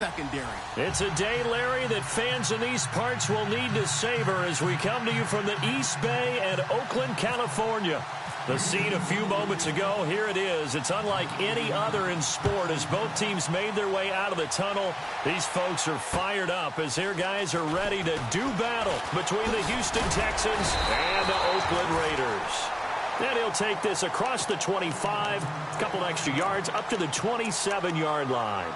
secondary. It's a day, Larry, that fans in these parts will need to savor as we come to you from the East Bay and Oakland, California. The scene a few moments ago, here it is. It's unlike any other in sport as both teams made their way out of the tunnel. These folks are fired up as their guys are ready to do battle between the Houston Texans and the Oakland Raiders. And he'll take this across the 25, a couple extra yards up to the 27-yard line.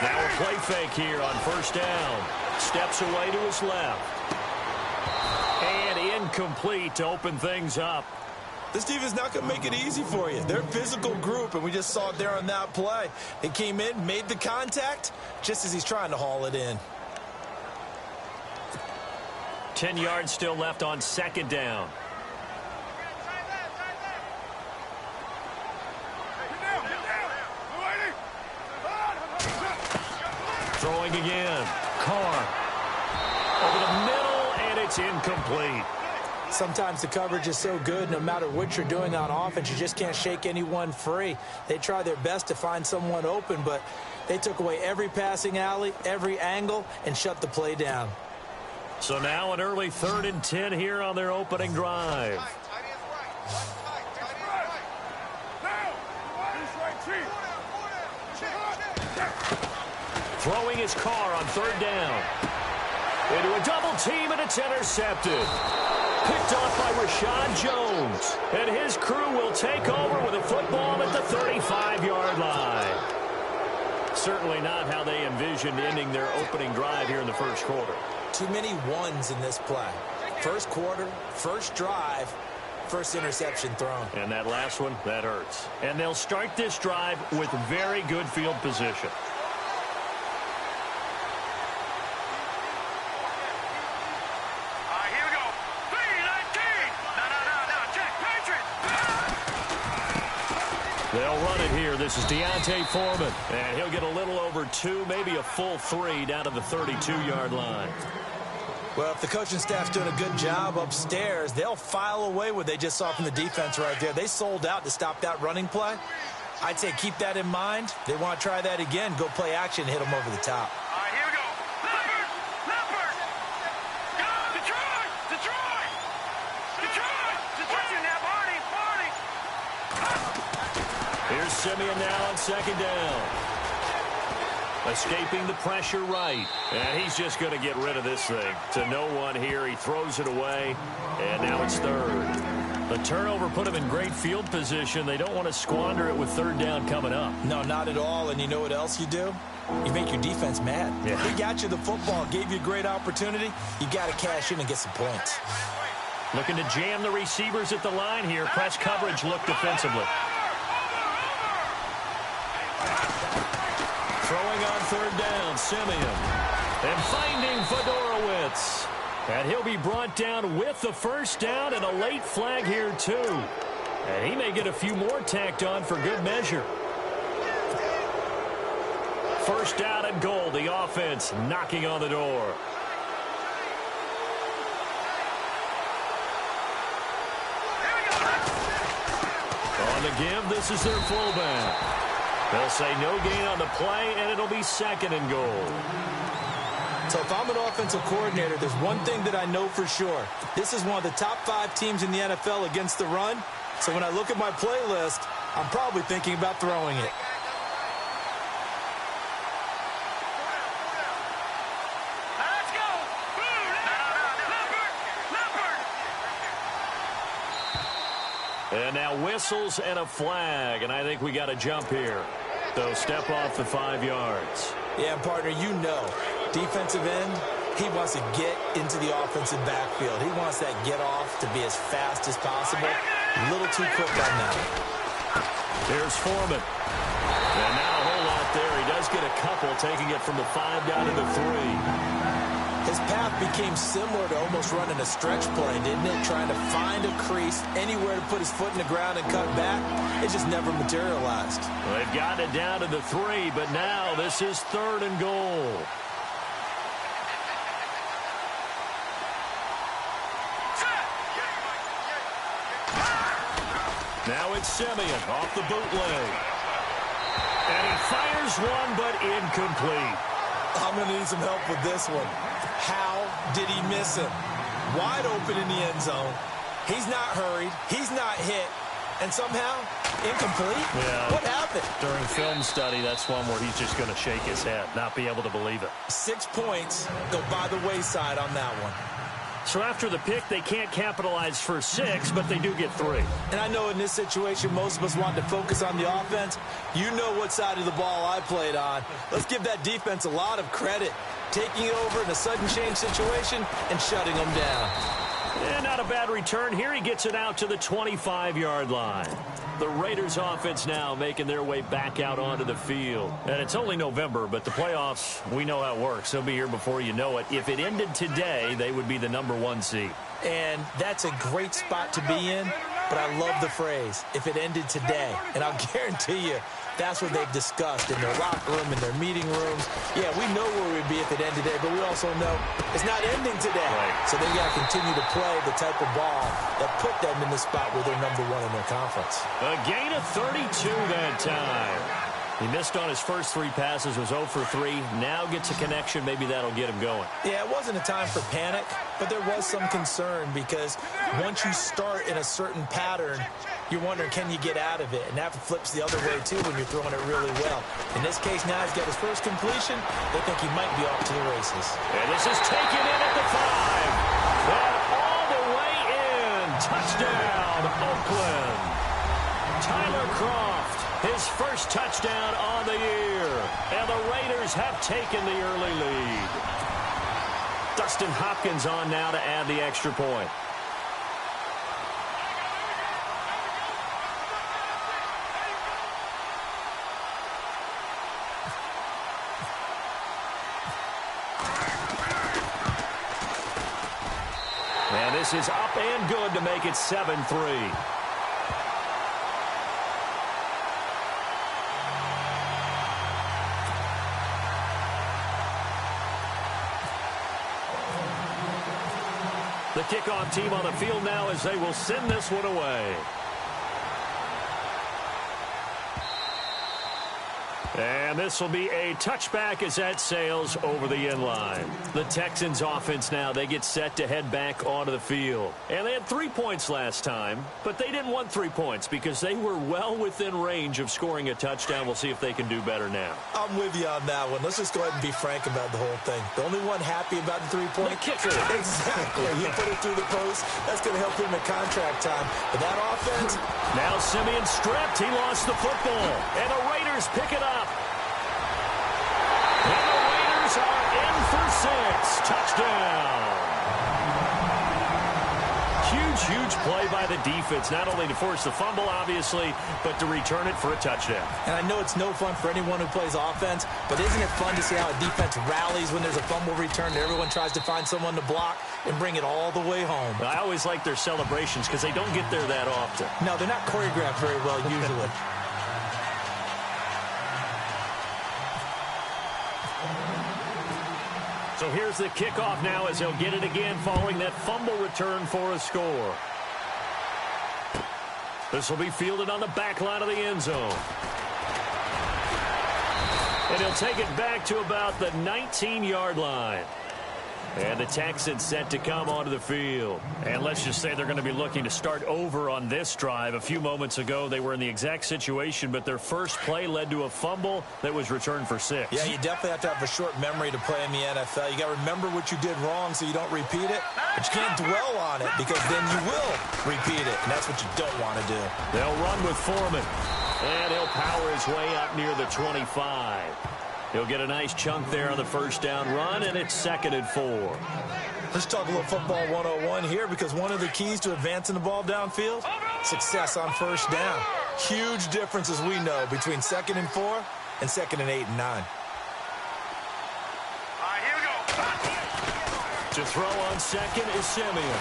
Now a play fake here on first down. Steps away to his left. And incomplete to open things up. This defense not going to make it easy for you. They're a physical group, and we just saw it there on that play. They came in, made the contact, just as he's trying to haul it in. 10 yards still left on second down. Throwing again. Carr. Over the middle, and it's incomplete. Sometimes the coverage is so good, no matter what you're doing on offense, you just can't shake anyone free. They try their best to find someone open, but they took away every passing alley, every angle, and shut the play down. So now an early 3rd and 10 here on their opening drive. Throwing his Carr on 3rd down. Into a double team, and it's intercepted. Picked off by Rashad Jones. And his crew will take over with a football at the 35-yard line. Certainly not how they envisioned ending their opening drive here in the first quarter. Too many ones in this play. First quarter, first drive, first interception thrown. And that last one, that hurts. And they'll start this drive with very good field position. They'll run it here. This is Deontay Foreman. And he'll get a little over 2, maybe a full 3 down to the 32-yard line. Well, if the coaching staff's doing a good job upstairs, they'll file away what they just saw from the defense right there. They sold out to stop that running play. I'd say keep that in mind. They want to try that again. Go play action, hit them over the top. All right, here we go. Leopard! Go! Detroit! Now, Barney! Here's Simeon now on second down. Escaping the pressure right. And he's just going to get rid of this thing. To no one here. He throws it away. And now it's 3rd. The turnover put him in great field position. They don't want to squander it with 3rd down coming up. No, not at all. And you know what else you do? You make your defense mad. Yeah. We got you the football, gave you a great opportunity. You got to cash in and get some points. Looking to jam the receivers at the line here. Press coverage look defensively. Throwing on 3rd down, Simeon. And finding Fedorowicz. And he'll be brought down with the first down and a late flag here, too. And he may get a few more tacked on for good measure. First down and goal. The offense knocking on the door. On the give, this is their fullback. They'll say no gain on the play, and it'll be 2nd and goal. So if I'm an offensive coordinator, there's one thing that I know for sure. This is one of the top 5 teams in the NFL against the run. So when I look at my playlist, I'm probably thinking about throwing it. Let's go! Leopard! And now whistles and a flag, and I think we got a jump here. So step off the 5 yards. Yeah, partner, you know, defensive end, he wants to get into the offensive backfield. He wants that get off to be as fast as possible. A little too quick on that. Here's Foreman. And now a whole lot there. He does get a couple, taking it from the 5 down to the 3. His path became similar to almost running a stretch play, didn't it? Trying to find a crease, anywhere to put his foot in the ground and cut back. It just never materialized. Well, they've gotten it down to the 3, but now this is 3rd and goal. Now it's Simeon off the bootleg. And he fires one, but incomplete. I'm going to need some help with this one. How did he miss it? Wide open in the end zone. He's not hurried. He's not hit. And somehow, incomplete? Yeah. What happened? During film study, that's one where he's just going to shake his head, not be able to believe it. 6 points go by the wayside on that one. So after the pick, they can't capitalize for 6, but they do get 3. And I know in this situation, most of us want to focus on the offense. You know what side of the ball I played on. Let's give that defense a lot of credit. Taking it over in a sudden change situation and shutting them down. And not a bad return here. He gets it out to the 25-yard line. The Raiders offense now making their way back out onto the field. And it's only November, but the playoffs, we know how it works. They'll be here before you know it. If it ended today, they would be the #1 seed. And that's a great spot to be in, but I love the phrase, if it ended today. And I'll guarantee you, that's what they've discussed in their locker room, in their meeting rooms. Yeah, we know where we'd be if it ended today, but we also know it's not ending today. Right. So they got to continue to play the type of ball that put them in the spot where they're #1 in their conference. A gain of 32 that time. He missed on his first 3 passes, was 0 for 3. Now gets a connection. Maybe that'll get him going. Yeah, it wasn't a time for panic, but there was some concern because once you start in a certain pattern, you're wondering, can you get out of it? And that flips the other way, too, when you're throwing it really well. In this case, now he's got his first completion. They think he might be off to the races. And this is taken in at the 5. And all the way in. Touchdown, Oakland. Tyler Kroft, his first touchdown on the year. And the Raiders have taken the early lead. Dustin Hopkins on now to add the extra point. And this is up and good to make it 7-3. The kickoff team on the field now as they will send this one away. And this will be a touchback as that sails over the end line. The Texans offense now, they get set to head back onto the field. And they had 3 points last time, but they didn't want 3 points because they were well within range of scoring a touchdown. We'll see if they can do better now. I'm with you on that one. Let's just go ahead and be frank about the whole thing. The only one happy about the 3-point kicker. Exactly. He put it through the post. That's going to help him at contract time. But that offense. Now Simeon stripped. He lost the football. And the Raiders pick it up. And the Raiders are in for 6. Touchdown. Huge play by the defense, not only to force the fumble, obviously, but to return it for a touchdown. And I know it's no fun for anyone who plays offense, but isn't it fun to see how a defense rallies when there's a fumble return and everyone tries to find someone to block and bring it all the way home? I always like their celebrations because they don't get there that often. No, they're not choreographed very well usually. So here's the kickoff now as they'll get it again following that fumble return for a score. This will be fielded on the back line of the end zone. And he'll take it back to about the 19-yard line. And the Texans set to come onto the field. And let's just say they're going to be looking to start over on this drive. A few moments ago, they were in the exact situation, but their first play led to a fumble that was returned for 6. Yeah, you definitely have to have a short memory to play in the NFL. You got to remember what you did wrong so you don't repeat it. But you can't dwell on it because then you will repeat it, and that's what you don't want to do. They'll run with Foreman. And he'll power his way up near the 25. He'll get a nice chunk there on the first down run, and it's 2nd and 4. Let's talk a little football 101 here because one of the keys to advancing the ball downfield, success on first down. Huge difference, as we know, between 2nd and 4 and 2nd and 8 and 9. All right, here we go. To throw on 2nd is Simeon.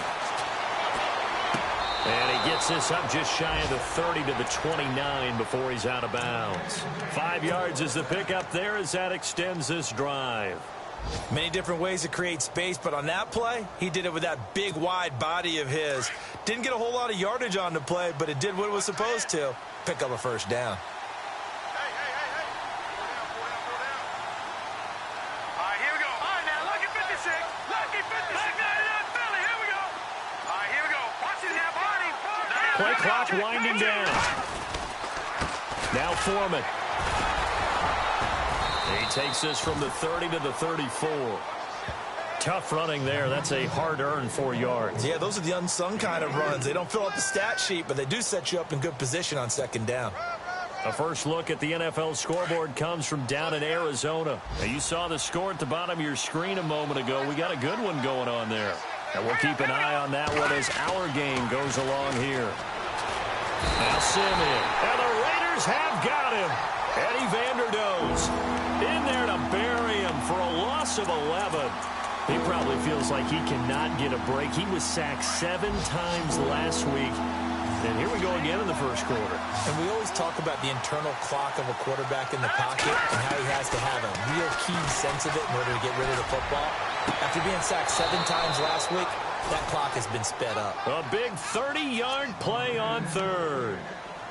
And he gets this up just shy of the 30 to the 29 before he's out of bounds. 5 yards is the pickup there as that extends this drive. Many different ways to create space, but on that play, he did it with that big, wide body of his. Didn't get a whole lot of yardage on the play, but it did what it was supposed to. Pick up a first down. Play clock winding down. Now Foreman. He takes this from the 30 to the 34. Tough running there. That's a hard-earned 4 yards. Yeah, those are the unsung kind of runs. They don't fill out the stat sheet, but they do set you up in good position on second down. A first look at the NFL scoreboard comes from down in Arizona. Now, you saw the score at the bottom of your screen a moment ago. We got a good one going on there. And we'll keep an eye on that one as our game goes along here. Now Simeon. And the Raiders have got him. Eddie Vanderdoes in there to bury him for a loss of 11. He probably feels like he cannot get a break. He was sacked 7 times last week. And here we go again in the first quarter. And we always talk about the internal clock of a quarterback in the pocket and how he has to have a real keen sense of it in order to get rid of the football. After being sacked 7 times last week, that clock has been sped up. A big 30-yard play on third.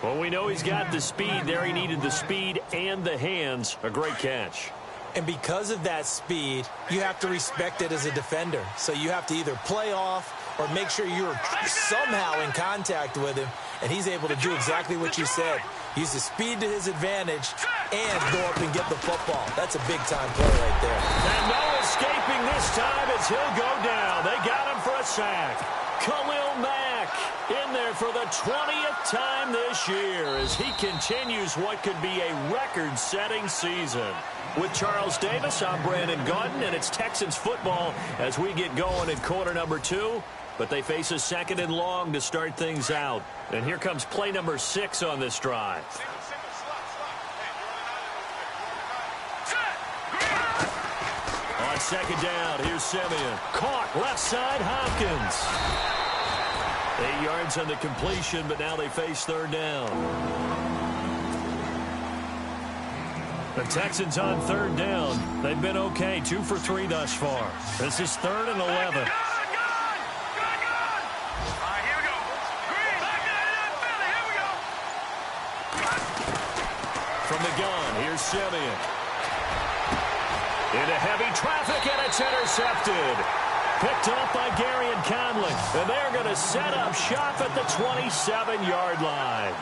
Well, we know he's got the speed there. He needed the speed and the hands. A great catch. And because of that speed, you have to respect it as a defender. So you have to either play off or make sure you're somehow in contact with him, and he's able to do exactly what you said. Use the speed to his advantage and go up and get the football. That's a big-time play right there. And no escaping this time as he'll go down. They got him for a sack. Khalil Mack in there for the 20th time this year as he continues what could be a record-setting season. With Charles Davis, I'm Brandon Gaudin, and it's Texans football as we get going in quarter number 2. But they face a second and long to start things out. And here comes play number 6 on this drive. On second down, here's Simeon. Caught left side, Hopkins. 8 yards on the completion, but now they face third down. The Texans on third down. They've been okay, 2 for 3 thus far. This is 3rd and 11. From the gun, here's Simeon. Into heavy traffic, and it's intercepted. Picked off by Gary and Conley. And they're going to set up shop at the 27-yard line.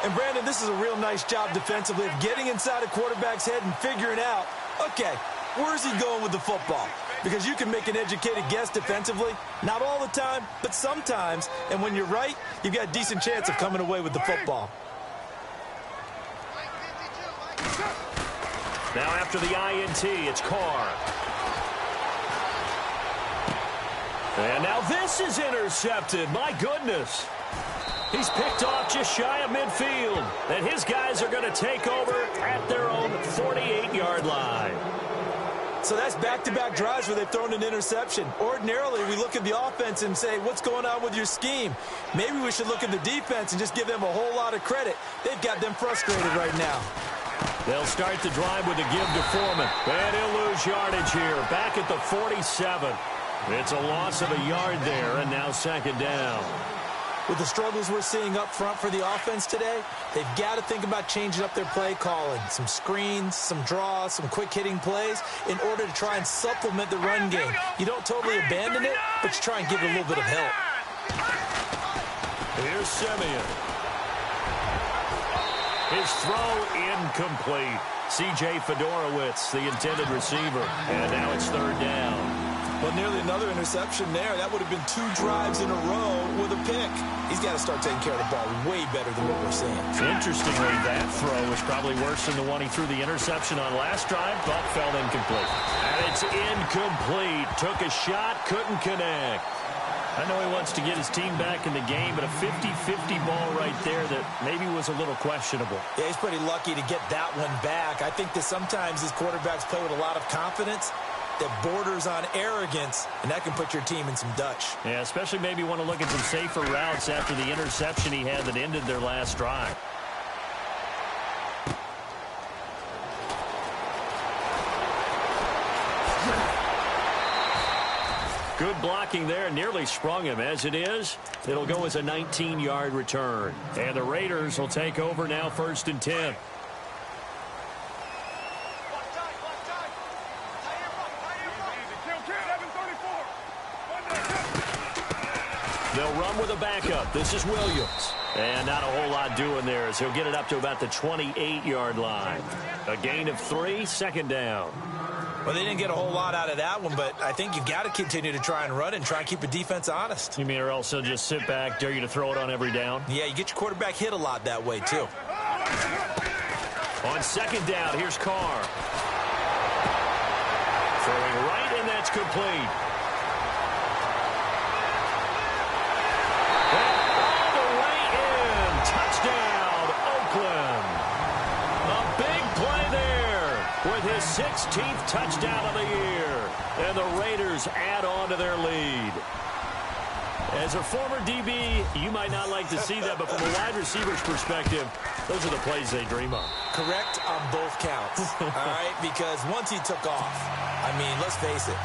And, Brandon, this is a real nice job defensively of getting inside a quarterback's head and figuring out, okay, where's he going with the football? Because you can make an educated guess defensively. Not all the time, but sometimes. And when you're right, you've got a decent chance of coming away with the football. Now after the INT, it's Carr. And now this is intercepted. My goodness. He's picked off just shy of midfield. And his guys are going to take over at their own 48-yard line. So that's back-to-back drives where they've thrown an interception. Ordinarily, we look at the offense and say, what's going on with your scheme? Maybe we should look at the defense and just give them a whole lot of credit. They've got them frustrated right now. They'll start the drive with a give to Foreman. And he'll lose yardage here. Back at the 47. It's a loss of a yard there, and now second down. With the struggles we're seeing up front for the offense today, they've got to think about changing up their play calling. Some screens, some draws, some quick-hitting plays in order to try and supplement the run game. You don't totally abandon it, but you try and give it a little bit of help. Here's Simeon. His throw incomplete. C.J. Fedorowicz, the intended receiver. And now it's third down. Well, nearly another interception there. That would have been 2 drives in a row with a pick. He's got to start taking care of the ball way better than what we're seeing. Interestingly, that throw was probably worse than the one he threw the interception on last drive, but fell incomplete. And it's incomplete. Took a shot, couldn't connect. I know he wants to get his team back in the game, but a 50-50 ball right there that maybe was a little questionable. Yeah, he's pretty lucky to get that one back. I think that sometimes these quarterbacks play with a lot of confidence that borders on arrogance, and that can put your team in some Dutch. Yeah, especially maybe want to look at some safer routes after the interception he had that ended their last drive. Good blocking there. Nearly sprung him. As it is, it'll go as a 19-yard return. And the Raiders will take over now, 1st and 10. They'll run with a backup. This is Williams. And not a whole lot doing there as he'll get it up to about the 28-yard line. A gain of 3, 2nd down. Well, they didn't get a whole lot out of that one, but I think you've got to continue to try and run and try and keep the defense honest. You mean or else they'll just sit back, dare you to throw it on every down? Yeah, you get your quarterback hit a lot that way, too. On 2nd down, here's Carr. Throwing right, and that's complete. All the way in. Touchdown, Oakland. A big play there with his 16th touchdown of the year. And the Raiders add on to their lead. As a former DB, you might not like to see that, but from a wide receiver's perspective, those are the plays they dream of. Correct on both counts, all right? Because once he took off, I mean, let's face it,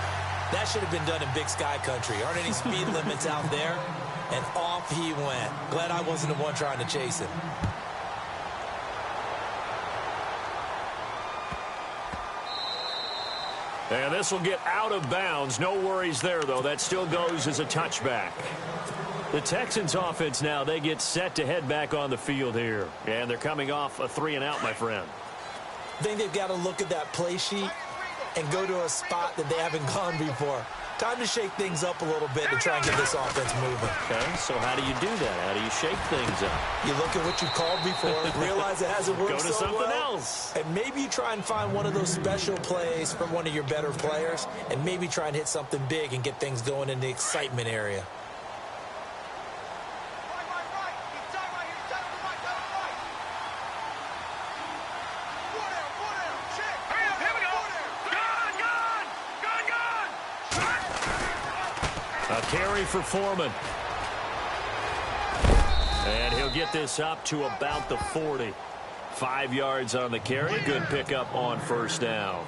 that should have been done in Big Sky Country. Aren't any speed limits out there? And off he went. Glad I wasn't the one trying to chase him. And this will get out of bounds. No worries there, though. That still goes as a touchback. The Texans offense now, they get set to head back on the field here. And they're coming off a 3-and-out, my friend. I think they've got to look at that play sheet and go to a spot that they haven't gone before. Time to shake things up a little bit to try and get this offense moving. Okay, so how do you do that? How do you shake things up? You look at what you've called before, realize it hasn't worked so well. Go to something else. And maybe you try and find one of those special plays from one of your better players, and maybe try and hit something big and get things going in the excitement area. A carry for Foreman. And he'll get this up to about the 40. 5 yards on the carry. Good pickup on 1st down.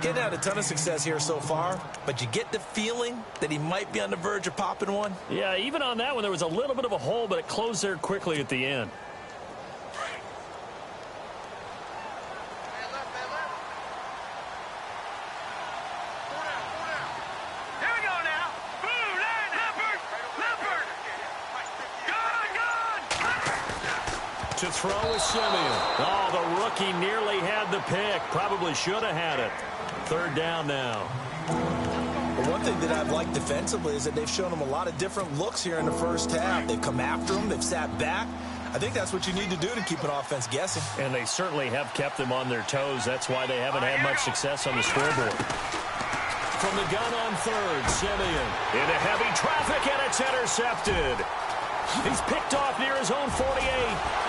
Getting had a ton of success here so far, but you get the feeling that he might be on the verge of popping one. Yeah, even on that one, there was a little bit of a hole, but it closed there quickly at the end. To throw is Simeon. Oh, the rookie nearly had the pick. Probably should have had it. 3rd down now. Well, one thing that I've liked defensively is that they've shown him a lot of different looks here in the first half. They've come after him. They've sat back. I think that's what you need to do to keep an offense guessing. And they certainly have kept them on their toes. That's why they haven't had much success on the scoreboard. From the gun on 3rd, Simeon into heavy traffic, and it's intercepted. He's picked off near his own 48.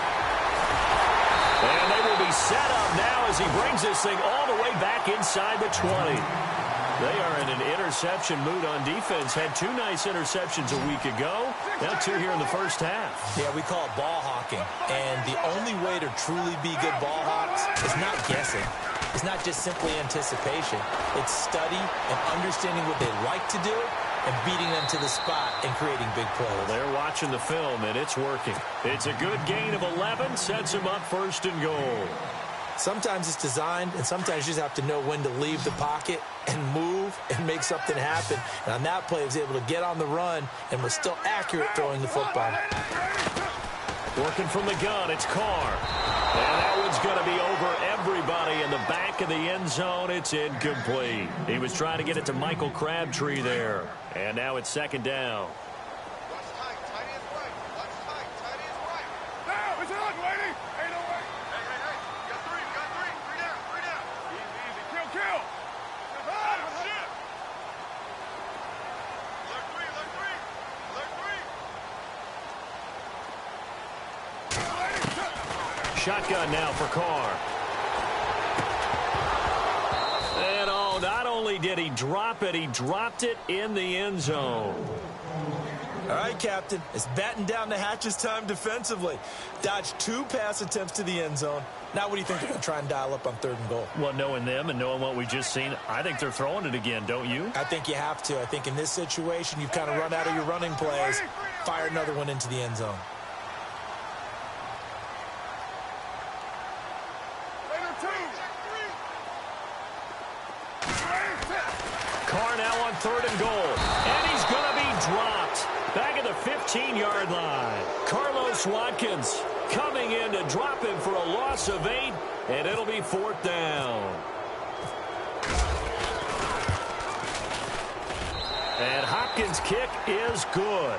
And they will be set up now as he brings this thing all the way back inside the 20. They are in an interception mood on defense. Had 2 nice interceptions a week ago. Now 2 here in the first half. Yeah, we call it ball hawking. And the only way to truly be good ball hawks is not guessing. It's not just simply anticipation. It's study and understanding what they like to do and beating them to the spot and creating big plays. Well, they're watching the film, and it's working. It's a good gain of 11, sets them up 1st and goal. Sometimes it's designed, and sometimes you just have to know when to leave the pocket and move and make something happen. And on that play, he was able to get on the run and was still accurate throwing the football. Working from the gun, it's Carr. And that one's going to be over everybody in the back of the end zone. It's incomplete. He was trying to get it to Michael Crabtree there. And now it's 2nd down. Shotgun now for Carr. And oh, not only did he drop it, he dropped it in the end zone. All right, Captain. It's batten down the hatches time defensively. Dodged 2 pass attempts to the end zone. Now what do you think they're going to try and dial up on 3rd and goal? Well, knowing them and knowing what we just seen, I think they're throwing it again, don't you? I think you have to. I think in this situation, you've kind of run out of your running plays. Fire another one into the end zone. Carr now on 3rd and goal. And he's going to be dropped. Back at the 15-yard line. Carlos Watkins coming in to drop him for a loss of 8, and it'll be 4th down. And Hopkins' kick is good.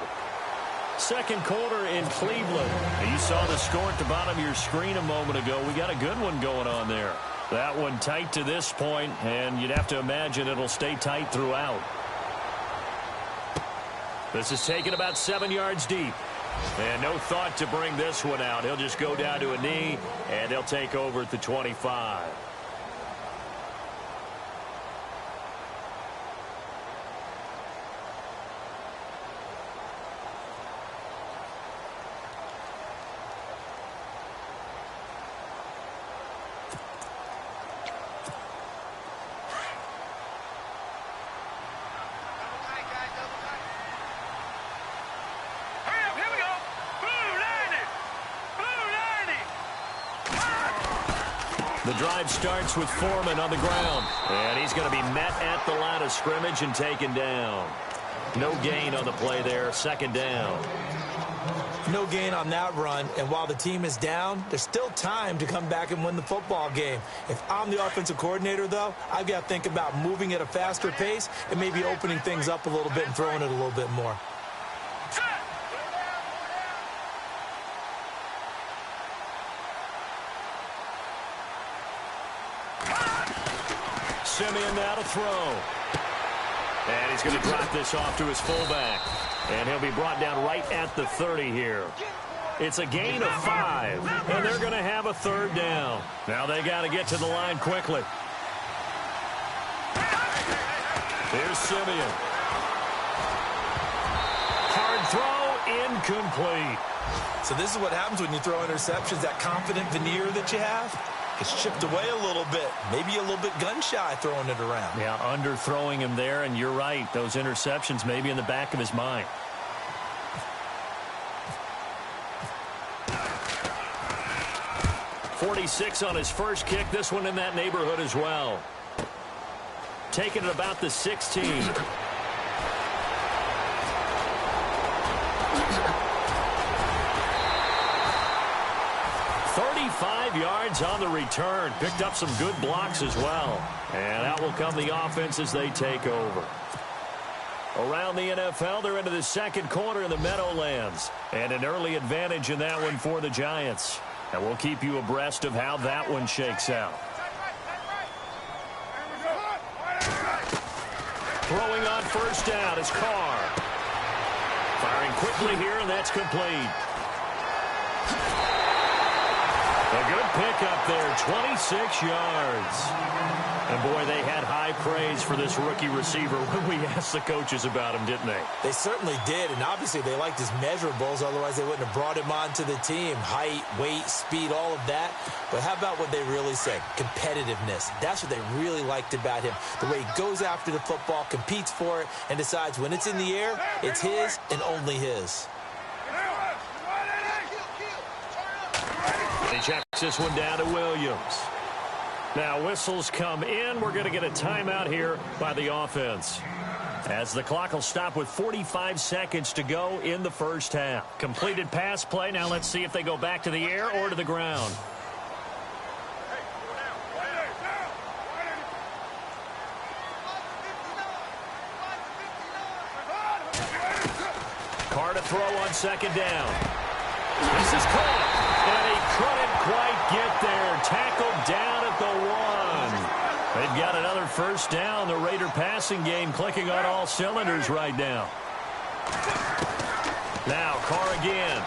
2nd quarter in Cleveland. Now, you saw the score at the bottom of your screen a moment ago. We got a good one going on there. That one tight to this point, and you'd have to imagine it'll stay tight throughout. This is taken about 7 yards deep. And no thought to bring this one out. He'll just go down to a knee, and they'll take over at the 25. The drive starts with Foreman on the ground. And he's going to be met at the line of scrimmage and taken down. No gain on the play there. 2nd down. No gain on that run. And while the team is down, there's still time to come back and win the football game. If I'm the offensive coordinator, though, I've got to think about moving at a faster pace and maybe opening things up a little bit and throwing it a little bit more. Simeon now to throw. And he's going to drop this off to his fullback. And he'll be brought down right at the 30 here. It's a gain of 5. And they're going to have a 3rd down. Now they got to get to the line quickly. Here's Simeon. Hard throw, incomplete. So this is what happens when you throw interceptions. That confident veneer that you have gets chipped away a little bit. Maybe a little bit gun-shy throwing it around. Yeah, underthrowing him there, and you're right. Those interceptions may be in the back of his mind. .46 on his first kick. This one in that neighborhood as well. Taking it about the 16. 35 yards on the return. Picked up some good blocks as well. And out will come the offense as they take over. Around the NFL, they're into the 2nd quarter in the Meadowlands. And an early advantage in that one for the Giants. And we'll keep you abreast of how that one shakes out. Throwing on 1st down is Carr. Firing quickly here, and that's complete. A good pickup there, 26 yards. And, boy, they had high praise for this rookie receiver when we asked the coaches about him, didn't they? They certainly did, and obviously they liked his measurables. Otherwise, they wouldn't have brought him onto the team. Height, weight, speed, all of that. But how about what they really said? Competitiveness. That's what they really liked about him. The way he goes after the football, competes for it, and decides when it's in the air, it's his and only his. He checks this one down to Williams. Now whistles come in. We're going to get a timeout here by the offense. As the clock will stop with 45 seconds to go in the first half. Completed pass play. Now let's see if they go back to the air or to the ground. Carr to throw on 2nd down. This is caught. And he couldn't quite get there. Tackled down at the 1. They've got another 1st down. The Raider passing game clicking on all cylinders right now. Now Carr again.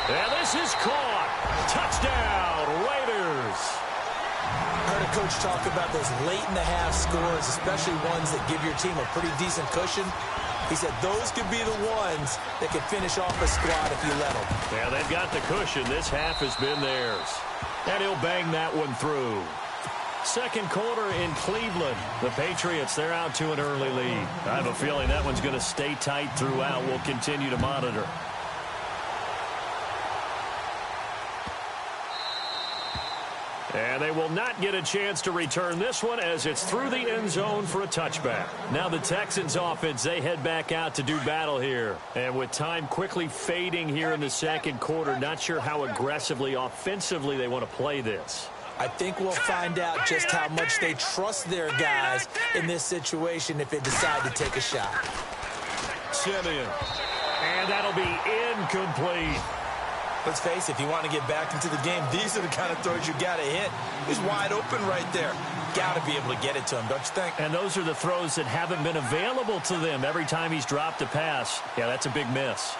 And this is caught. Touchdown, Raiders. I heard a coach talk about those late-in-the-half scores, especially ones that give your team a pretty decent cushion. He said those could be the ones that could finish off a squad if you let them. Yeah, they've got the cushion. This half has been theirs. And he'll bang that one through. Second quarter in Cleveland. The Patriots, they're out to an early lead. I have a feeling that one's going to stay tight throughout. We'll continue to monitor. And they will not get a chance to return this one as it's through the end zone for a touchback. Now the Texans offense, they head back out to do battle here. And with time quickly fading here in the second quarter, not sure how aggressively, offensively they want to play this. I think we'll find out just how much they trust their guys in this situation if they decide to take a shot. Simeon. And that'll be incomplete. Let's face it, if you want to get back into the game, these are the kind of throws you got to hit. He's wide open right there. Got to be able to get it to him, don't you think? And those are the throws that haven't been available to them every time he's dropped a pass. Yeah, that's a big miss.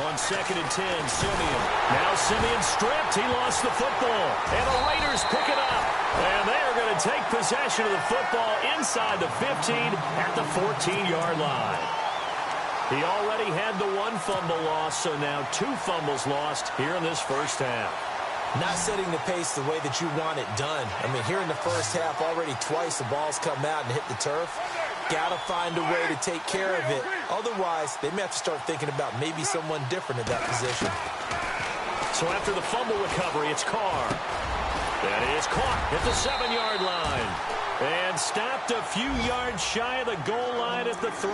On 2nd and 10, Simeon. Now Simeon stripped. He lost the football. And the Raiders pick it up. And they are going to take possession of the football inside the 15 at the 14-yard line. He already had the one fumble loss, so now 2 fumbles lost here in this first half. Not setting the pace the way that you want it done. I mean, here in the first half, already twice the ball's come out and hit the turf. Got to find a way to take care of it. Otherwise, they may have to start thinking about maybe someone different at that position. So after the fumble recovery, it's Carr. That is caught at the 7-yard line. And stopped a few yards shy of the goal line at the 3.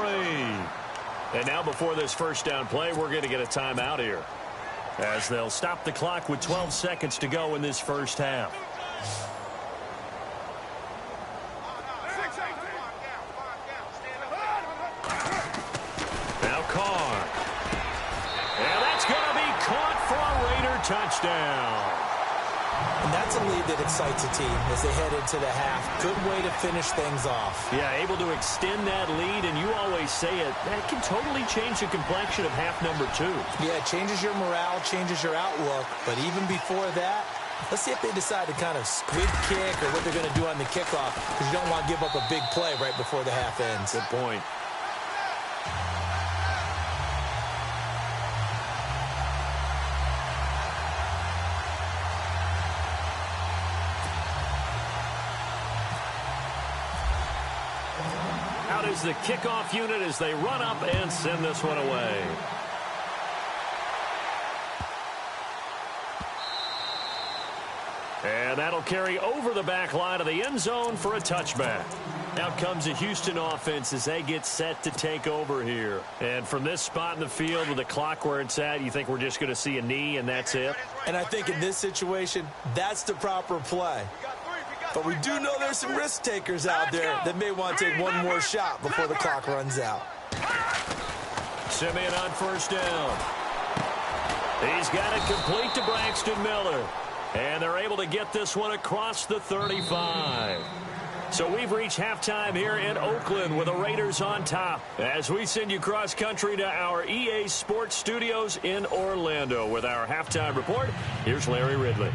And now before this first down play, we're going to get a timeout here, as they'll stop the clock with 12 seconds to go in this first half. Now Carr. And that's going to be caught for a Raider touchdown. And that's a lead that excites a team as they head into the half. Good way to finish things off. Yeah, able to extend that lead, and you always say it, that can totally change the complexion of half number 2. Yeah, it changes your morale, changes your outlook. But even before that, let's see if they decide to kind of squib kick or what they're going to do on the kickoff, because you don't want to give up a big play right before the half ends. Good point. Out is the kickoff unit as they run up and send this one away. And that'll carry over the back line of the end zone for a touchback. Out comes the Houston offense as they get set to take over here. And from this spot in the field with the clock where it's at, you think we're just going to see a knee and that's it? And I think in this situation, that's the proper play. But we do know there's some risk takers out there that may want to take one more shot before the clock runs out. Simeon on first down. He's got it complete to Braxton Miller. And they're able to get this one across the 35. So we've reached halftime here in Oakland with the Raiders on top. As we send you cross country to our EA Sports Studios in Orlando with our halftime report, here's Larry Ridley.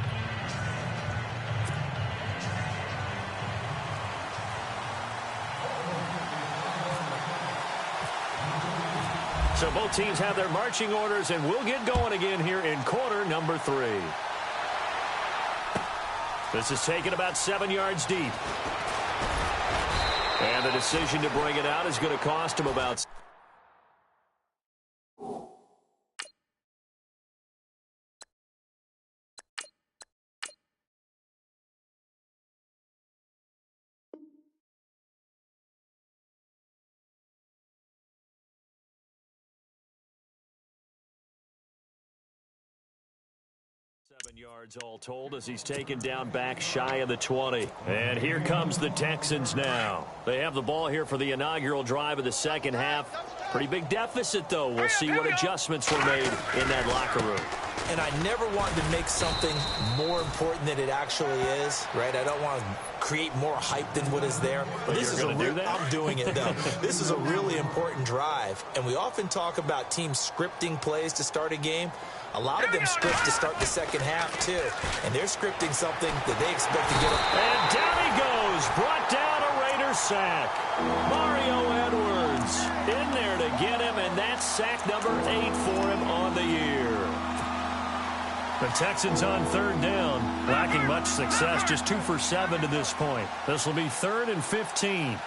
So both teams have their marching orders, and we'll get going again here in quarter number 3. This is taken about 7 yards deep. And the decision to bring it out is going to cost him about... yards all told as he's taken down back shy of the 20. And here comes the Texans now. They have the ball here for the inaugural drive of the second half. Pretty big deficit, though. We'll see what adjustments were made in that locker room. And I never wanted to make something more important than it actually is, right? I don't want to create more hype than what is there. But this is a do that? I'm doing it, though. This is a really important drive. And we often talk about teams scripting plays to start a game. A lot of them script to start the second half, too. And they're scripting something that they expect to get. And down he goes goes. Brought down, a Raider sack. Mario Edwards in there to get him, and that's sack number 8 for him on the year. The Texans on third down, lacking much success, just 2 for 7 to this point. This will be 3rd and 15.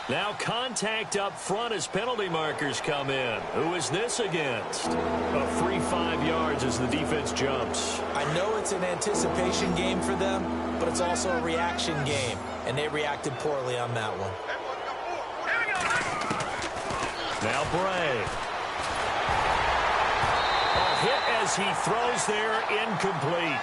Now contact up front as penalty markers come in. Who is this against? A free 5 yards as the defense jumps. I know it's an anticipation game for them, but it's also a reaction game, and they reacted poorly on that one. Now Bray. A hit as he throws there, incomplete.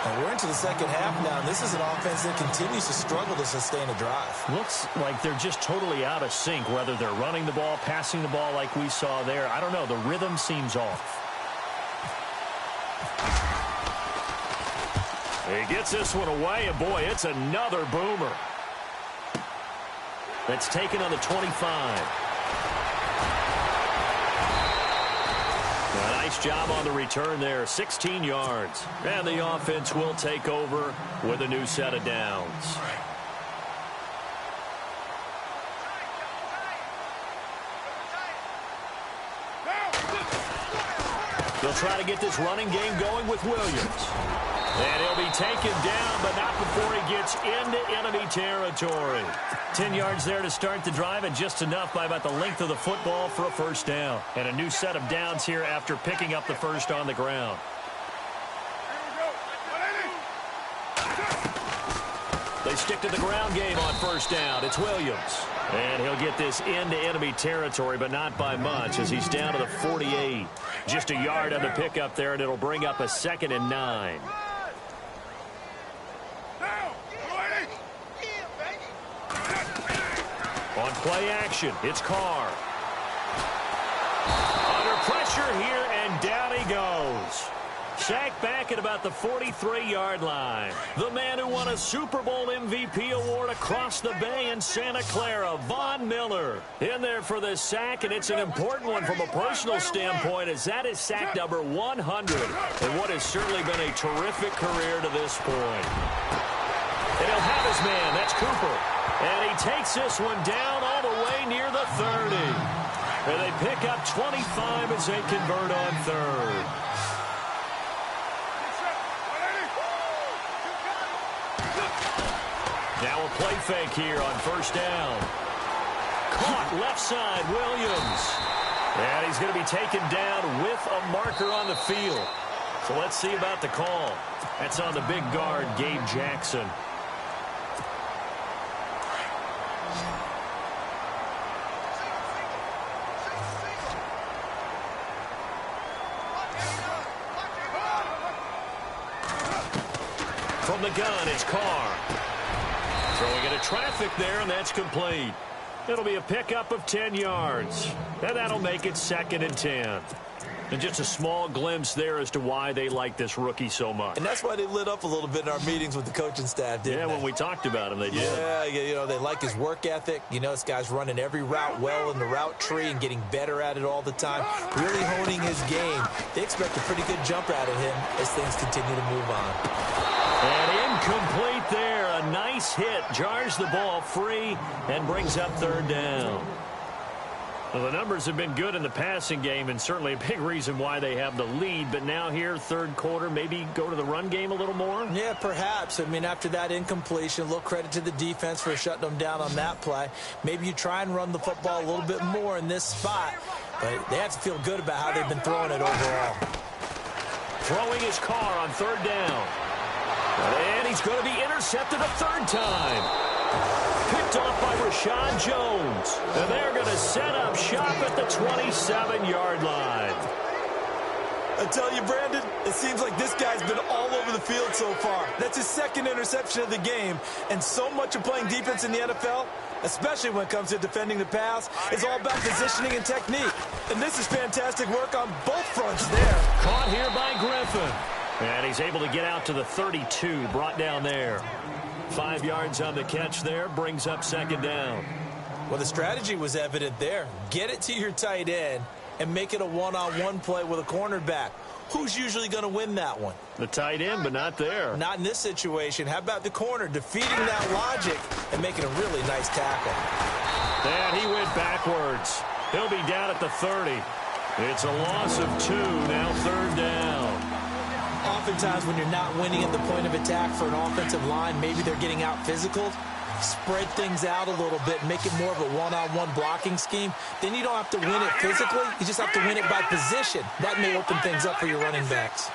And we're into the second half now, and this is an offense that continues to struggle to sustain a drive. Looks like they're just totally out of sync, whether they're running the ball, passing the ball like we saw there. I don't know. The rhythm seems off. He gets this one away, and boy, it's another boomer. That's taken on the 25. A nice job on the return there, 16 yards. And the offense will take over with a new set of downs. They'll try to get this running game going with Williams. And he'll be taken down, but not before he gets into enemy territory. 10 yards there to start the drive, and just enough by about the length of the football for a first down. And a new set of downs here after picking up the first on the ground. They stick to the ground game on first down. It's Williams. And he'll get this into enemy territory, but not by much as he's down to the 48. Just a yard on the pickup there, and it'll bring up a 2nd and 9. On play action, it's Carr. Under pressure here, and down he goes. Sacked back at about the 43-yard line. The man who won a Super Bowl MVP award across the bay in Santa Clara, Von Miller, in there for the sack, and it's an important one from a personal standpoint, as that is sack number 100, and what has certainly been a terrific career to this point. And he'll have his man, that's Cooper. And he takes this one down all the way near the 30. And they pick up 25 as they convert on third. Now a play fake here on first down. Caught left side, Williams. And he's going to be taken down with a marker on the field. So let's see about the call. That's on the big guard, Gabe Jackson. From the gun, it's Carr. Throwing into traffic there, and that's complete. It'll be a pickup of 10 yards. And that'll make it 2nd and 10. And just a small glimpse there as to why they like this rookie so much. And that's why they lit up a little bit in our meetings with the coaching staff, didn't they? When we talked about him, they did. Yeah, you know, they like his work ethic. You know, this guy's running every route well in the route tree and getting better at it all the time, really honing his game. They expect a pretty good jump out of him as things continue to move on. And incomplete there. A nice hit. Jars the ball free and brings up third down. Well, the numbers have been good in the passing game, and certainly a big reason why they have the lead. But now here, third quarter, maybe go to the run game a little more? Yeah, perhaps. I mean, after that incompletion, a little credit to the defense for shutting them down on that play. Maybe you try and run the football a little bit more in this spot. But they have to feel good about how they've been throwing it overall. Throwing his Carr on third down. And he's going to be intercepted a third time. Picked off by Rashad Jones. And they're going to set up shop at the 27-yard line. I tell you, Brandon, it seems like this guy's been all over the field so far. That's his 2nd interception of the game. And so much of playing defense in the NFL, especially when it comes to defending the pass, is all about positioning and technique. And this is fantastic work on both fronts there. Caught here by Griffin. And he's able to get out to the 32, brought down there. 5 yards on the catch there, brings up 2nd down. Well, the strategy was evident there. Get it to your tight end and make it a one-on-one play with a cornerback. Who's usually going to win that one? The tight end, but not there. Not in this situation. How about the corner defeating that logic and making a really nice tackle? And he went backwards. He'll be down at the 30. It's a loss of 2, now 3rd down. Oftentimes when you're not winning at the point of attack for an offensive line, maybe they're getting out physical. Spread things out a little bit, make it more of a one-on-one blocking scheme. Then you don't have to win it physically. You just have to win it by position. That may open things up for your running backs.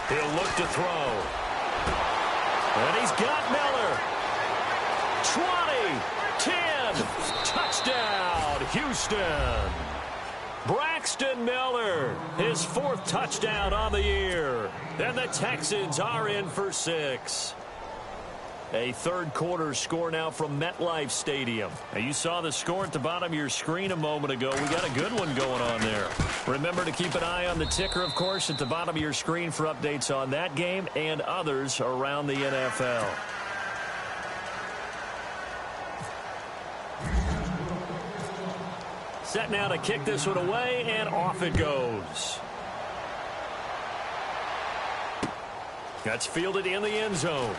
He'll look to throw. And he's got Miller. 20, 10, touchdown, Houston. Braxton Miller, his 4th touchdown on the year. And the Texans are in for 6. A third-quarter score now from MetLife Stadium. Now, you saw the score at the bottom of your screen a moment ago. We got a good one going on there. Remember to keep an eye on the ticker, of course, at the bottom of your screen for updates on that game and others around the NFL. Set now to kick this one away, and off it goes. That's fielded in the end zone.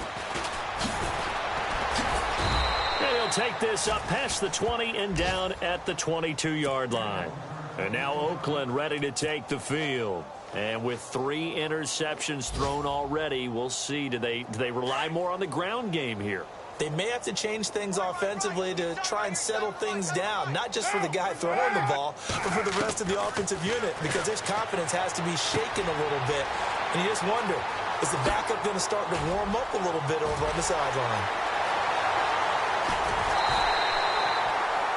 And he'll take this up past the 20 and down at the 22-yard line. And now Oakland ready to take the field. And with 3 interceptions thrown already, we'll see. Do they rely more on the ground game here? They may have to change things offensively to try and settle things down, not just for the guy throwing the ball, but for the rest of the offensive unit, because their confidence has to be shaken a little bit. And you just wonder, is the backup going to start to warm up a little bit over on the sideline?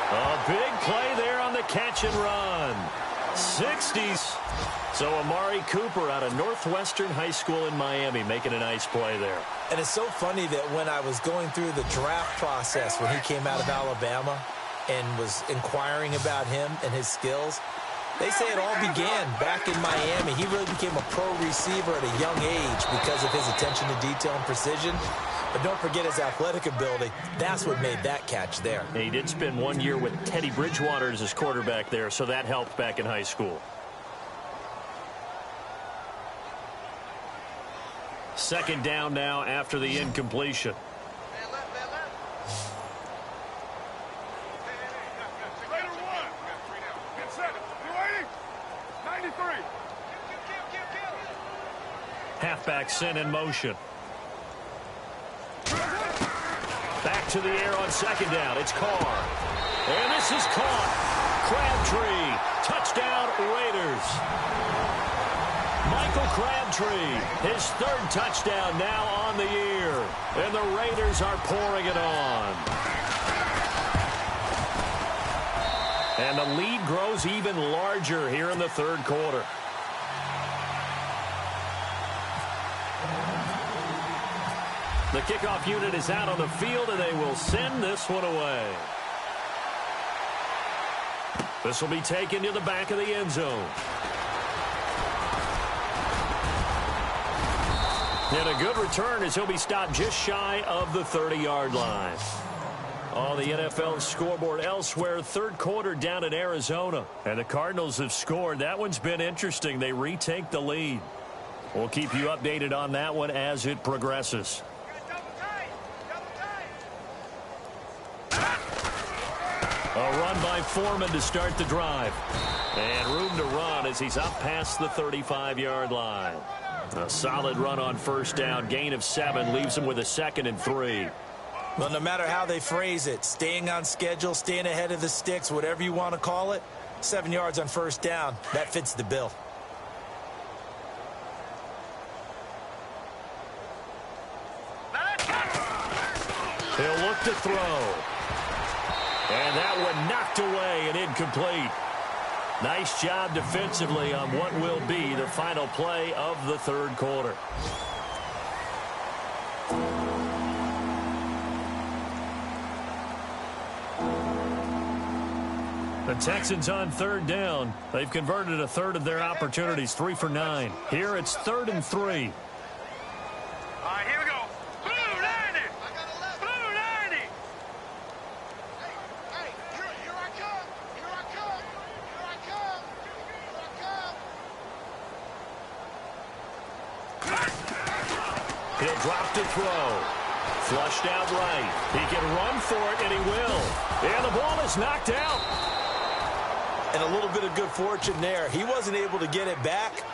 A big play there on the catch and run. 60s. So Amari Cooper out of Northwestern High School in Miami making a nice play there. And it's so funny that when I was going through the draft process when he came out of Alabama and was inquiring about him and his skills, they say it all began back in Miami. He really became a pro receiver at a young age because of his attention to detail and precision. But don't forget his athletic ability. That's what made that catch there. He did spend 1 year with Teddy Bridgewater as his quarterback there, so that helped back in high school. Second down now after the incompletion. Halfback sent in motion. Back to the air on second down. It's Carr. And this is caught. Crabtree. Touchdown, Raiders. Michael Crabtree, his 3rd touchdown now on the year. And the Raiders are pouring it on. And the lead grows even larger here in the 3rd quarter. The kickoff unit is out on the field, and they will send this one away. This will be taken to the back of the end zone. And a good return as he'll be stopped just shy of the 30-yard line. On the NFL scoreboard elsewhere, 3rd quarter down in Arizona. And the Cardinals have scored. That one's been interesting. They retake the lead. We'll keep you updated on that one as it progresses. A run by Foreman to start the drive. And room to run as he's up past the 35-yard line. A solid run on first down. Gain of 7 leaves him with a 2nd and 3. Well, no matter how they phrase it, staying on schedule, staying ahead of the sticks, whatever you want to call it, 7 yards on first down, that fits the bill. He'll look to throw. And that one knocked away and incomplete. Nice job defensively on what will be the final play of the 3rd quarter. The Texans on 3rd down. They've converted a 1/3 of their opportunities, 3 for 9. Here it's 3rd and 3. All right, here we go. Blue 90. Blue 90. Hey, here I come. Here I come. He'll drop to throw. Flushed out right. He can run for it, and he will. And the ball is knocked out. And a little bit of good fortune there. He wasn't able to get it back,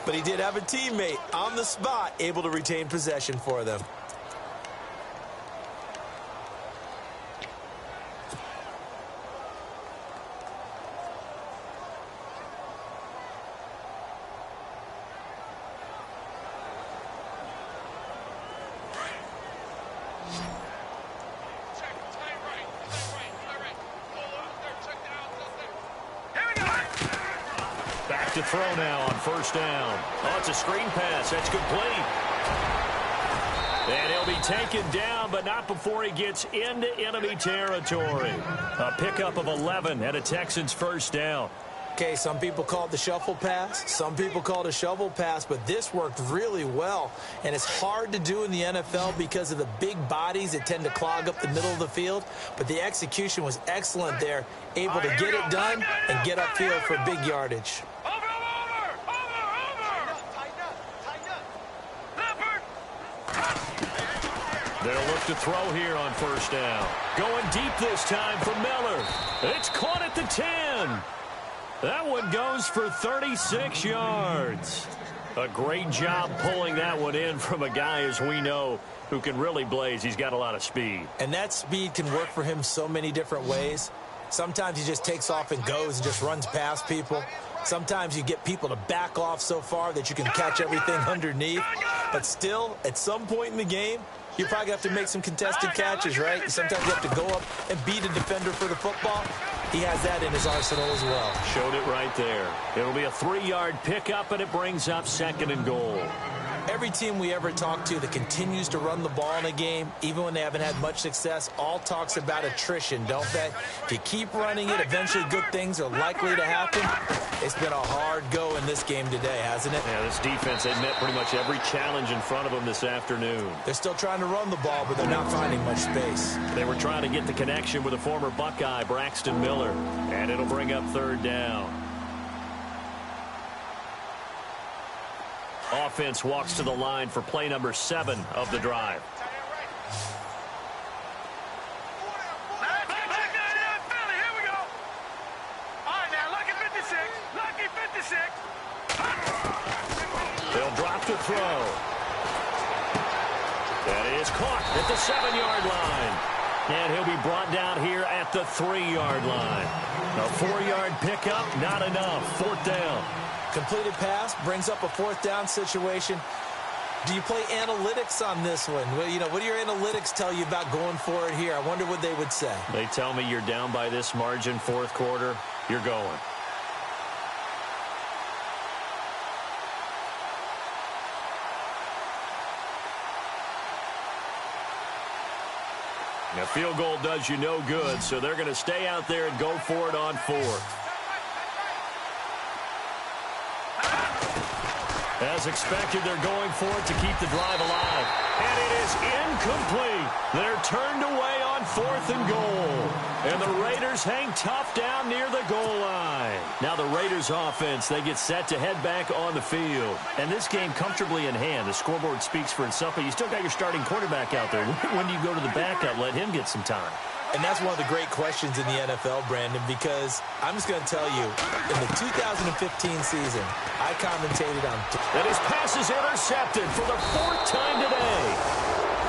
but he did have a teammate on the spot able to retain possession for them. Back to throw now on first down. Oh, it's a screen pass. That's complete. And he'll be taken down, but not before he gets into enemy territory. A pickup of 11 and a Texans first down. Okay, some people call it the shuffle pass. Some people call it a shovel pass, but this worked really well. And it's hard to do in the NFL because of the big bodies that tend to clog up the middle of the field. But the execution was excellent there, able to get it done and get upfield for big yardage. They'll look to throw here on first down. Going deep this time for Miller. It's caught at the 10. That one goes for 36 yards. A great job pulling that one in from a guy, as we know, who can really blaze. He's got a lot of speed. And that speed can work for him so many different ways. Sometimes he just takes off and goes and just runs past people. Sometimes you get people to back off so far that you can catch everything underneath. But still, at some point in the game, you probably have to make some contested catches, right? Sometimes you have to go up and beat a defender for the football. He has that in his arsenal as well. Showed it right there. It'll be a 3-yard pickup, and it brings up 2nd and goal. Every team we ever talk to that continues to run the ball in a game, even when they haven't had much success, all talks about attrition, don't they? If you keep running it, eventually good things are likely to happen. It's been a hard go in this game today, hasn't it? Yeah, this defense, they've met pretty much every challenge in front of them this afternoon. They're still trying to run the ball, but they're not finding much space. They were trying to get the connection with a former Buckeye, Braxton Miller, and it'll bring up 3rd down. Offense walks to the line for play number 7 of the drive. They'll drop to throw. That is caught at the 7-yard line. And he'll be brought down here at the 3-yard line. A 4-yard pickup, not enough. 4th down. Completed pass brings up a 4th down situation. Do you play analytics on this one? Well, you know, what do your analytics tell you about going for it here? I wonder what they would say. They tell me you're down by this margin, 4th quarter, you're going. Now, field goal does you no good, so they're going to stay out there and go for it on 4th. As expected, they're going for it to keep the drive alive. And it is incomplete. They're turned away on 4th and goal. And the Raiders hang tough down near the goal line. Now the Raiders offense, they get set to head back on the field. And this game comfortably in hand. The scoreboard speaks for itself, but you still got your starting quarterback out there. When do you go to the backup? Let him get some time. And that's one of the great questions in the NFL, Brandon, because I'm just going to tell you, in the 2015 season, I commentated on... And his pass is intercepted for the 4th time today.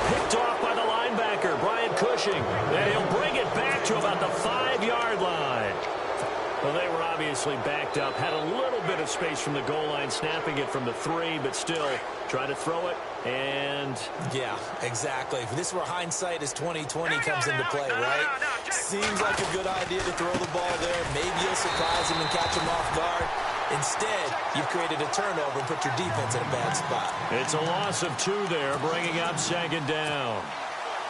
Picked off by the linebacker, Brian Cushing. And he'll bring it back to about the 5-yard line. Well, they were obviously backed up, had a little bit of space from the goal line, snapping it from the 3, but still try to throw it, and... Yeah, exactly. This is where hindsight is 20/20 comes into play, right? Seems like a good idea to throw the ball there. Maybe you'll surprise him and catch him off guard. Instead, you've created a turnover and put your defense in a bad spot. It's a loss of 2 there, bringing up 2nd down.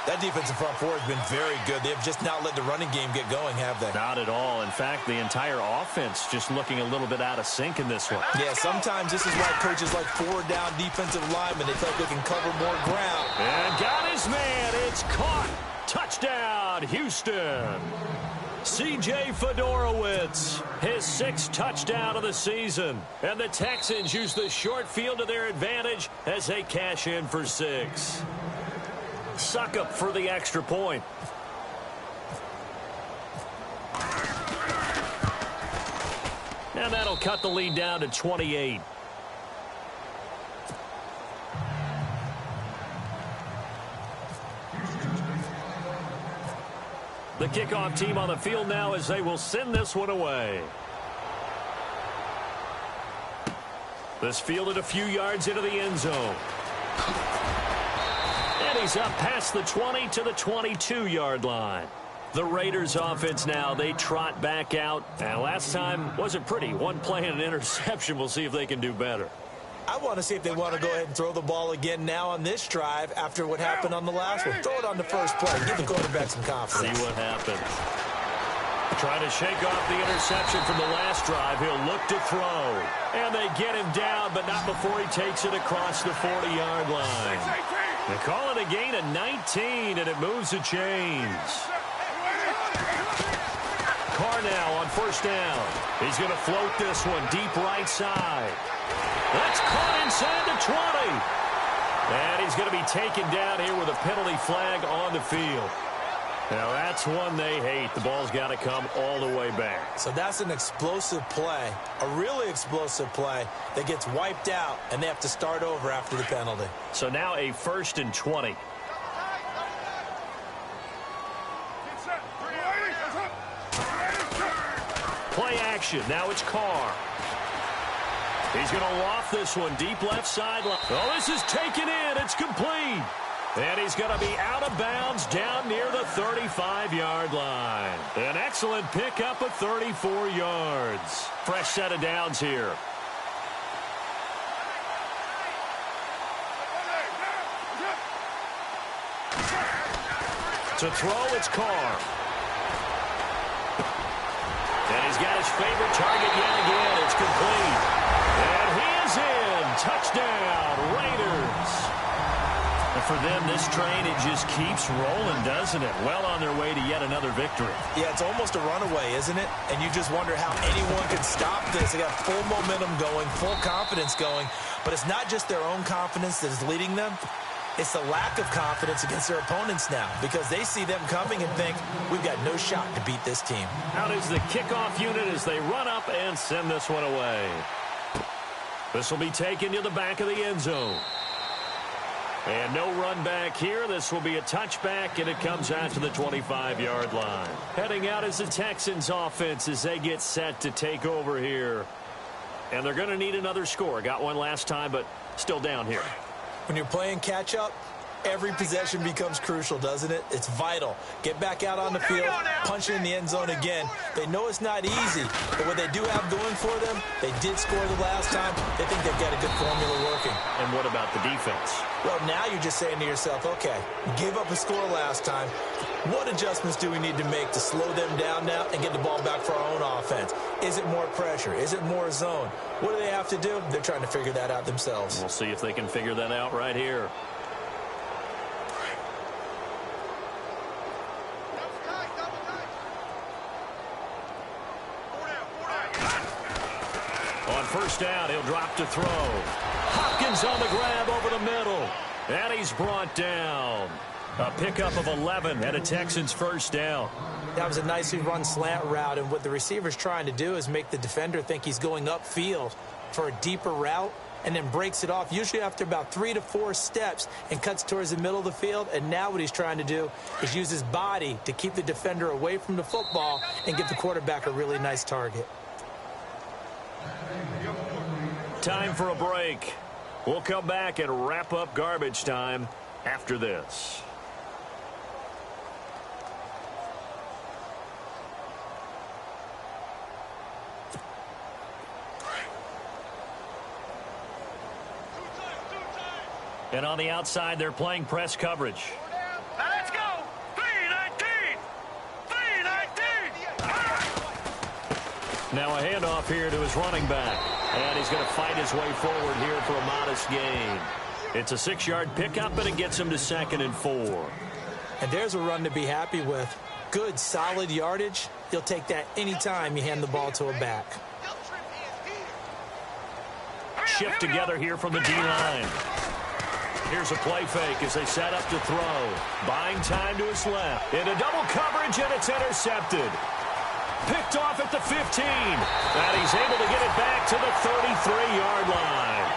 That defensive front 4 has been very good. They have just not let the running game get going, have they? Not at all. In fact, the entire offense just looking a little bit out of sync in this one. Yeah, sometimes this is why coaches like 4-down defensive linemen, they feel like they can cover more ground. And got his man. It's caught. Touchdown, Houston. C.J. Fedorowicz, his 6th touchdown of the season. And the Texans use the short field to their advantage as they cash in for 6. Suckup for the extra point. And that'll cut the lead down to 28. The kickoff team on the field now as they will send this one away. This fielded a few yards into the end zone. And he's up past the 20 to the 22-yard line. The Raiders offense now, they trot back out. And last time wasn't pretty. One play and an interception. We'll see if they can do better. I want to see if they want to go ahead and throw the ball again now on this drive after what happened on the last one. Throw it on the first play. Give the quarterback some confidence. See what happens. Trying to shake off the interception from the last drive. He'll look to throw. And they get him down, but not before he takes it across the 40-yard line. They call it a gain of 19, and it moves the chains. Carr now on first down. He's going to float this one deep right side. That's caught inside the 20. And he's going to be taken down here with a penalty flag on the field. Now that's one they hate. The ball's got to come all the way back. So that's an explosive play, a really explosive play that gets wiped out, and they have to start over after the penalty. So now a 1st and 20. Play action. Now it's Carr. He's going to loft this one deep left sideline. Oh, this is taken in. It's complete. And he's going to be out of bounds down near the 35-yard line. An excellent pickup of 34 yards. Fresh set of downs here. To throw, it's Carr. And he's got his favorite target yet again. It's complete. And he is in. Touchdown, Raiders. And for them, this train, it just keeps rolling, doesn't it? Well on their way to yet another victory. Yeah, it's almost a runaway, isn't it? And you just wonder how anyone can stop this. They got full momentum going, full confidence going. But it's not just their own confidence that is leading them. It's the lack of confidence against their opponents now because they see them coming and think, we've got no shot to beat this team. Out is the kickoff unit as they run up and send this one away. This will be taken to the back of the end zone. And no run back here. This will be a touchback, and it comes out to the 25-yard line. Heading out is the Texans offense as they get set to take over here. And they're going to need another score. Got one last time, but still down here. When you're playing catch-up, every possession becomes crucial, doesn't it? It's vital. Get back out on the field, punch it in the end zone again. They know it's not easy, but what they do have going for them, they did score the last time. They think they've got a good formula working. And what about the defense? Well, now you're just saying to yourself, okay, we gave up a score last time. What adjustments do we need to make to slow them down now and get the ball back for our own offense? Is it more pressure? Is it more zone? What do they have to do? They're trying to figure that out themselves. We'll see if they can figure that out right here. On first down, he'll drop to throw. Hopkins on the grab over the middle. And he's brought down. A pickup of 11 and a Texans first down. That was a nicely run slant route, and what the receiver's trying to do is make the defender think he's going upfield for a deeper route and then breaks it off, usually after about 3 to 4 steps, and cuts towards the middle of the field. And now what he's trying to do is use his body to keep the defender away from the football and give the quarterback a really nice target. Time for a break. We'll come back and wrap up garbage time after this. And on the outside, they're playing press coverage. Let's go. 3-19. 3-19. Now a handoff here to his running back. And he's going to fight his way forward here for a modest gain. It's a 6-yard pickup, and it gets him to 2nd and 4. And there's a run to be happy with. Good, solid yardage, You'll take that anytime you hand the ball to a back. Shift together here from the D-line. Here's a play fake as they set up to throw. Buying time to his left. Into double coverage, and it's intercepted. Picked off at the 15. And he's able to get it back to the 33-yard line.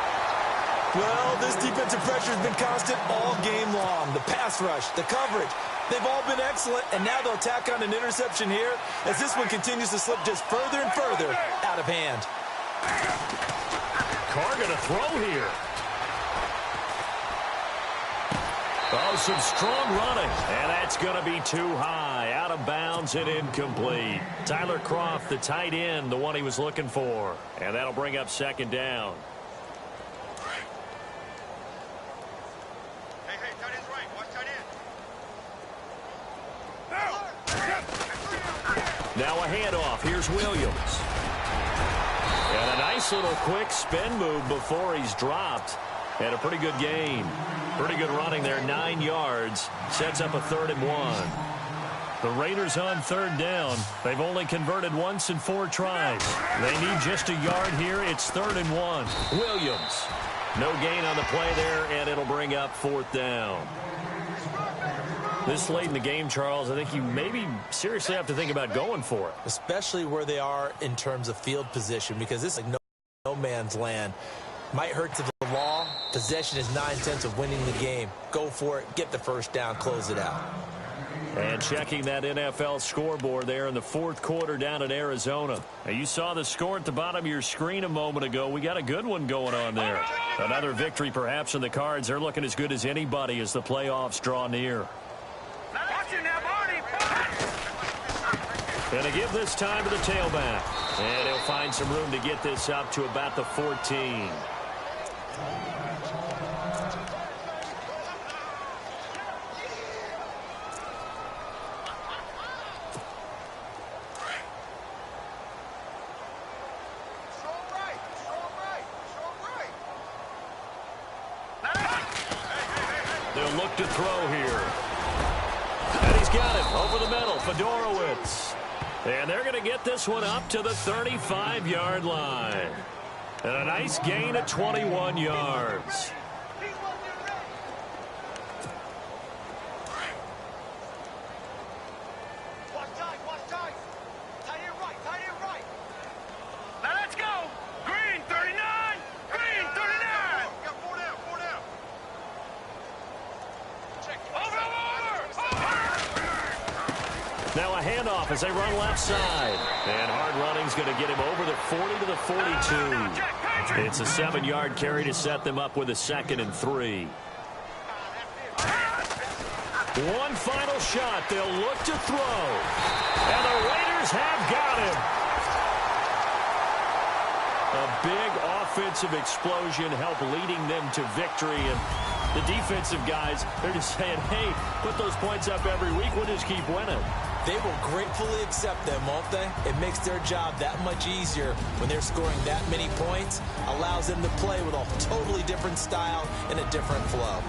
Well, this defensive pressure has been constant all game long. The pass rush, the coverage, they've all been excellent, and now they'll tack on an interception here as this one continues to slip just further and further out of hand. Carr going to throw here. Oh, some strong running, and that's going to be too high. Out of bounds and incomplete. Tyler Kroft, the tight end, the one he was looking for. And that'll bring up second down. Hey, tight end's right. Watch tight end. Now a handoff. Here's Williams. And a nice little quick spin move before he's dropped. Had a pretty good gain. Pretty good running there, 9 yards. Sets up a 3rd and 1. The Raiders on 3rd down. They've only converted once in 4 tries. They need just a yard here. It's 3rd and 1. Williams. No gain on the play there, and it'll bring up 4th down. This late in the game, Charles, I think you maybe seriously have to think about going for it. Especially where they are in terms of field position, because this is like no man's land. Might hurt to the law. Possession is 9/10 of winning the game. Go for it. Get the first down. Close it out. And checking that NFL scoreboard there in the 4th quarter down in Arizona. Now, you saw the score at the bottom of your screen a moment ago. We got a good one going on there. Another victory perhaps in the cards. They're looking as good as anybody as the playoffs draw near. Watch it now, Barney. And to give this time to the tailback. And he'll find some room to get this up to about the 14. They'll look to throw here. And he's got it over the middle. Fedorowicz. And they're going to get this one up to the 35-yard line. And a nice gain of 21 yards. Watch tight. Tight end right. Now let's go. Green, 39. Green, 39. Got 4 down. Check. Over. Now a handoff as they run left side. And hard running's going to get him over the 40 to the 42. It's a 7-yard carry to set them up with a 2nd and 3. One final shot. They'll look to throw. And the Raiders have got him. A big offensive explosion helped leading them to victory. And the defensive guys, they're just saying, hey, put those points up every week. We'll just keep winning. They will gratefully accept them, won't they? It makes their job that much easier when they're scoring that many points. Allows them to play with a totally different style and a different flow.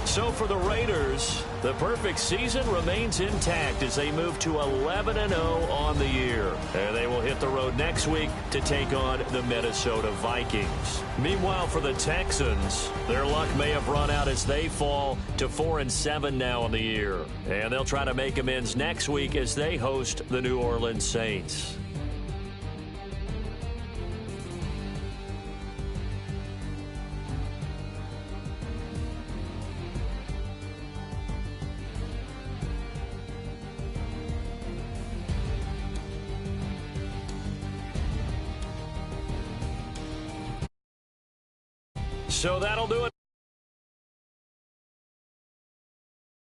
So for the Raiders, the perfect season remains intact as they move to 11-0 on the year. And they will hit the road next week to take on the Minnesota Vikings. Meanwhile, for the Texans, their luck may have run out as they fall to 4-7 now on the year. And they'll try to make amends next week as they host the New Orleans Saints. So that'll do it.